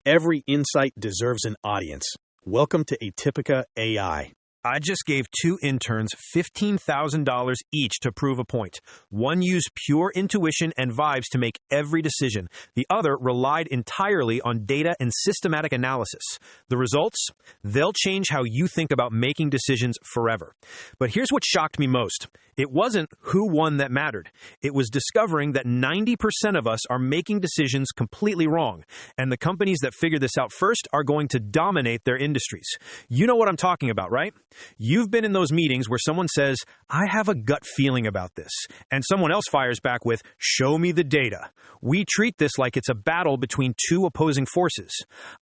Every insight deserves an audience. Welcome to Atypica AI. I just gave 2 interns $15,000 each to prove a point. One used pure intuition and vibes to make every decision. The other relied entirely on data and systematic analysis. The results? They'll change how you think about making decisions forever. But here's what shocked me most. It wasn't who won that mattered. It was discovering that 90% of us are making decisions completely wrong. And the companies that figure this out first are going to dominate their industries. You know what I'm talking about, right? You've been in those meetings where someone says, I have a gut feeling about this, and someone else fires back with, show me the data. We treat this like it's a battle between 2 opposing forces.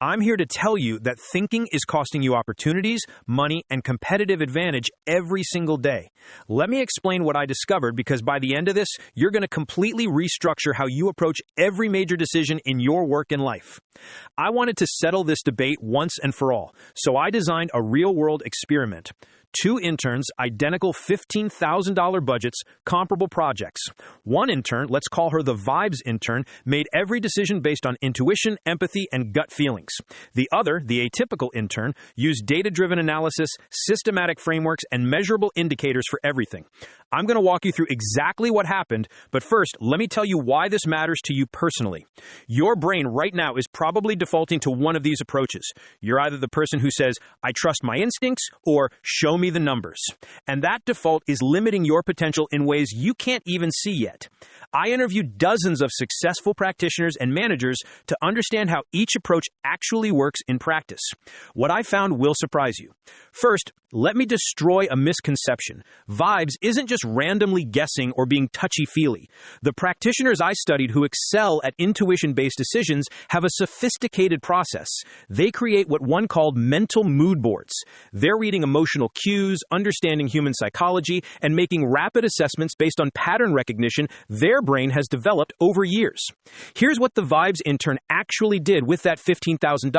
I'm here to tell you that thinking is costing you opportunities, money, and competitive advantage every single day. Let me explain what I discovered, because by the end of this, you're going to completely restructure how you approach every major decision in your work and life. I wanted to settle this debate once and for all, so I designed a real-world experiment. 2 interns, identical $15,000 budgets, comparable projects. One intern, let's call her the vibes intern, made every decision based on intuition, empathy, and gut feelings. The other, the atypical intern, used data-driven analysis, systematic frameworks, and measurable indicators for everything. I'm going to walk you through exactly what happened, but first, let me tell you why this matters to you personally. Your brain right now is probably defaulting to one of these approaches. You're either the person who says, I trust my instincts, or show me the numbers. And that default is limiting your potential in ways you can't even see yet. I interviewed dozens of successful practitioners and managers to understand how each approach actually works in practice. What I found will surprise you. First, let me destroy a misconception. Vibes isn't just randomly guessing or being touchy-feely. The practitioners I studied who excel at intuition-based decisions have a sophisticated process. They create what one called mental mood boards. They're reading emotional cues, understanding human psychology, and making rapid assessments based on pattern recognition their brain has developed over years. Here's what the Vibes intern actually did with that $15,000.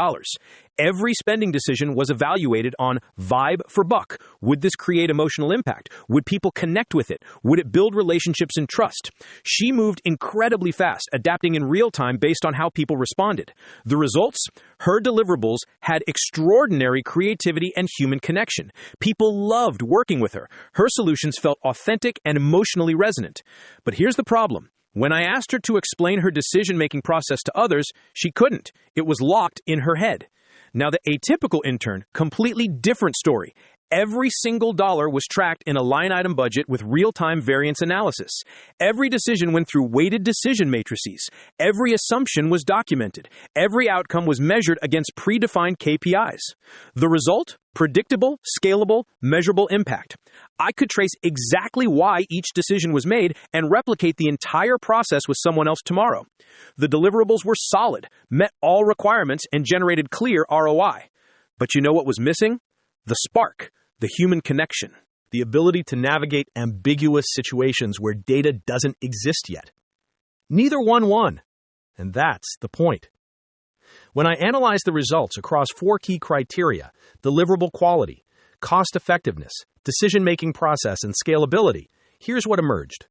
Every spending decision was evaluated on vibe for buck. Would this create emotional impact? Would people connect with it? Would it build relationships and trust? She moved incredibly fast, adapting in real time based on how people responded. The results? Her deliverables had extraordinary creativity and human connection. People loved working with her. Her solutions felt authentic and emotionally resonant. But here's the problem. When I asked her to explain her decision-making process to others, she couldn't. It was locked in her head. Now, the atypical intern, completely different story. Every single dollar was tracked in a line-item budget with real-time variance analysis. Every decision went through weighted decision matrices. Every assumption was documented. Every outcome was measured against predefined KPIs. The result? Predictable, scalable, measurable impact. I could trace exactly why each decision was made and replicate the entire process with someone else tomorrow. The deliverables were solid, met all requirements, and generated clear ROI. But you know what was missing? The spark, the human connection. The ability to navigate ambiguous situations where data doesn't exist yet. Neither one won. And that's the point. When I analyzed the results across 4 key criteria, deliverable quality, cost-effectiveness, decision-making process, and scalability, here's what emerged.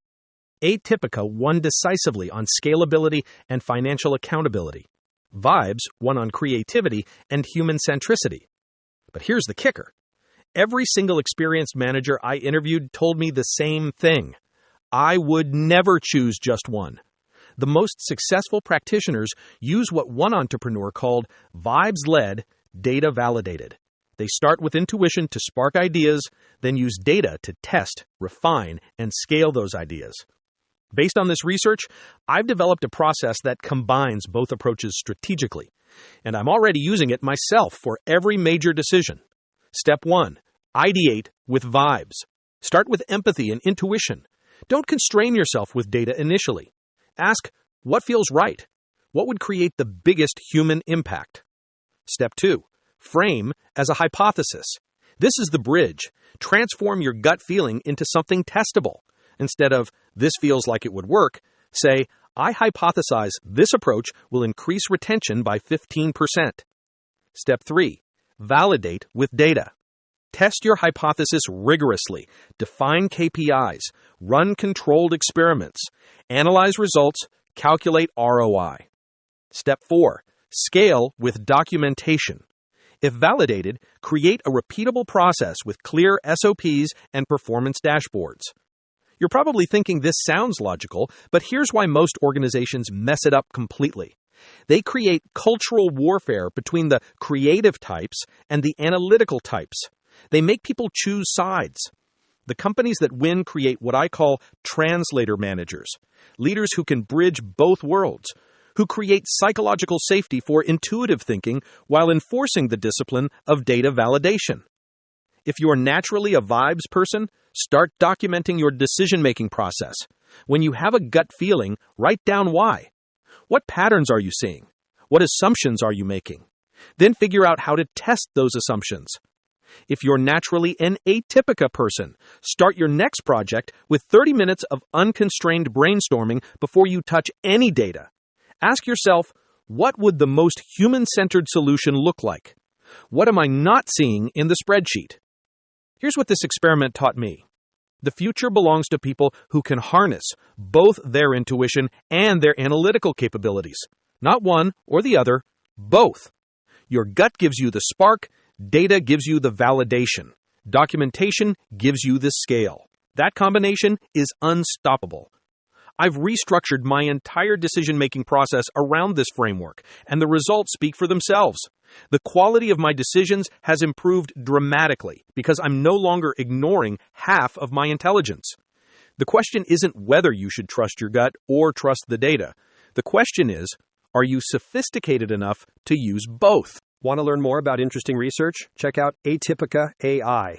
Atypica won decisively on scalability and financial accountability. Vibes won on creativity and human centricity. But here's the kicker. Every single experienced manager I interviewed told me the same thing. I would never choose just one. The most successful practitioners use what one entrepreneur called vibes-led, data-validated. They start with intuition to spark ideas, then use data to test, refine, and scale those ideas. Based on this research, I've developed a process that combines both approaches strategically, and I'm already using it myself for every major decision. Step 1. Ideate with vibes. Start with empathy and intuition. Don't constrain yourself with data initially. Ask, what feels right? What would create the biggest human impact? Step 2. Frame as a hypothesis. This is the bridge. Transform your gut feeling into something testable. Instead of, this feels like it would work, say, I hypothesize this approach will increase retention by 15%. Step 3. Validate with data. Test your hypothesis rigorously. Define KPIs. Run controlled experiments. Analyze results. Calculate ROI. Step 4. Scale with documentation. If validated, create a repeatable process with clear SOPs and performance dashboards. You're probably thinking this sounds logical, but here's why most organizations mess it up completely. They create cultural warfare between the creative types and the analytical types. They make people choose sides. The companies that win create what I call translator managers, leaders who can bridge both worlds, who create psychological safety for intuitive thinking while enforcing the discipline of data validation. If you're naturally a vibes person, start documenting your decision-making process. When you have a gut feeling, write down why. What patterns are you seeing? What assumptions are you making? Then figure out how to test those assumptions. If you're naturally an Atypica person, start your next project with 30 minutes of unconstrained brainstorming before you touch any data. Ask yourself, what would the most human-centered solution look like? What am I not seeing in the spreadsheet? Here's what this experiment taught me. The future belongs to people who can harness both their intuition and their analytical capabilities. Not one or the other, both. Your gut gives you the spark, data gives you the validation. Documentation gives you the scale. That combination is unstoppable. I've restructured my entire decision-making process around this framework, and the results speak for themselves. The quality of my decisions has improved dramatically because I'm no longer ignoring half of my intelligence. The question isn't whether you should trust your gut or trust the data. The question is, are you sophisticated enough to use both? Want to learn more about interesting research? Check out Atypica AI.